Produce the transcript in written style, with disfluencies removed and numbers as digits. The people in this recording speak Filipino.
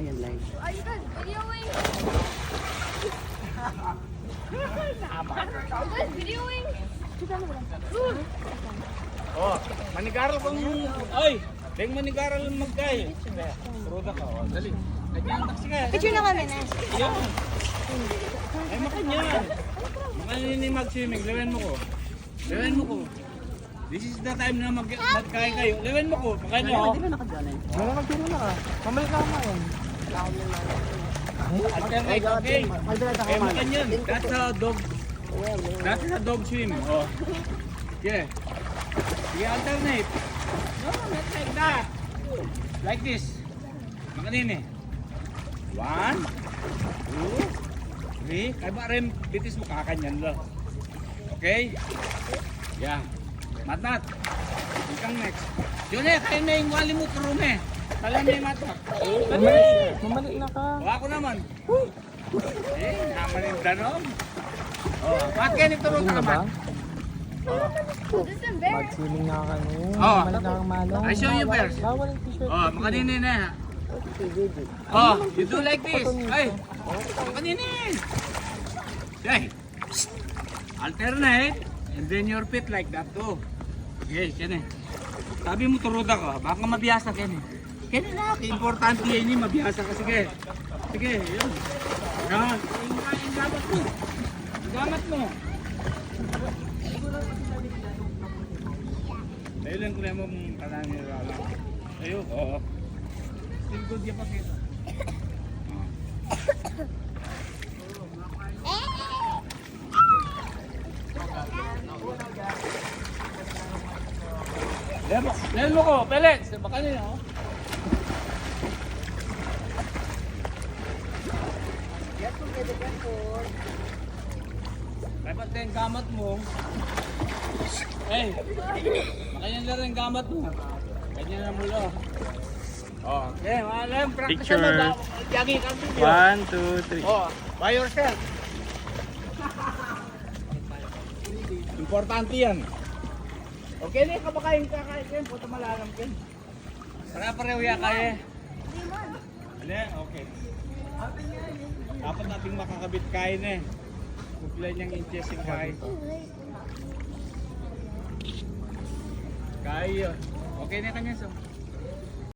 Ayan, live. Are you guys videoing? You guys videoing? Oh, manigaral kang ay, deng manigaral magkay. Roda ka, oh, dali. Kanya taxi ka. Picture na kami na. Ay makanya. Makanya ni mag-swimming, lewen mo ko. Lewen mo ko. This is the time na magkay kayo. Lewen mo ko, makanya oh. Di ba nakadyan eh? Wala magturo na ka. Mamalik na ako ngayon. Alternate, okay. Eh makanya, that's a dog. That's a dog swim. Oh. Yeah. Sige, alternate. No, not like that. Like this. Makanin eh. 1, 2, 3. Kaya ba rin, bitis mo kakanyan lang. Okay? Yeah. Matnat. Ikang next. Yun eh, kaya na yung wali mo kuro me. Talan na yung matnat. Mamalik na ka. O ako naman. Eh, naman yung danom. Oh, bakit kayo nito rin Ano ba? naman? This is embarrassing. Mag-swimming na ka no. Oo. Mamalik na kang malong. I show you first. Bawal yung t-shirt. Oh, makaninin na. Oh, you do like this. Ay, makaninin. Okay. Alternate. And then your feet like that too. Okay, kene. Sabi mo turuda ka, baka mabiyasa kene. Kene na, importante yan ni mabiyasa ka. Sige. Sige, yun. Yan. Yung gamat mo. Yung gamat mo. Ayun lang kung mo mong kanangin rala. Ayun, oo. Still good yung pakita. Level mo ko, Felix. Baka nila, oh. Dapat na yung gamat mo. Hey, makanyan na rin gamat mo. Ganyan na mula. Oh, okay, malam, practice Picture. na jagi kang video. 1, 2, 3. Oh, by yourself. Importante yan. Okay na yung kabakain kakain. Puta malalam kin. Para pareho ya kaya. Ano? Okay. Dapat nating makakabit kain eh. Kukulay niyang inches yung kain. Kaya. Okay na kanya so.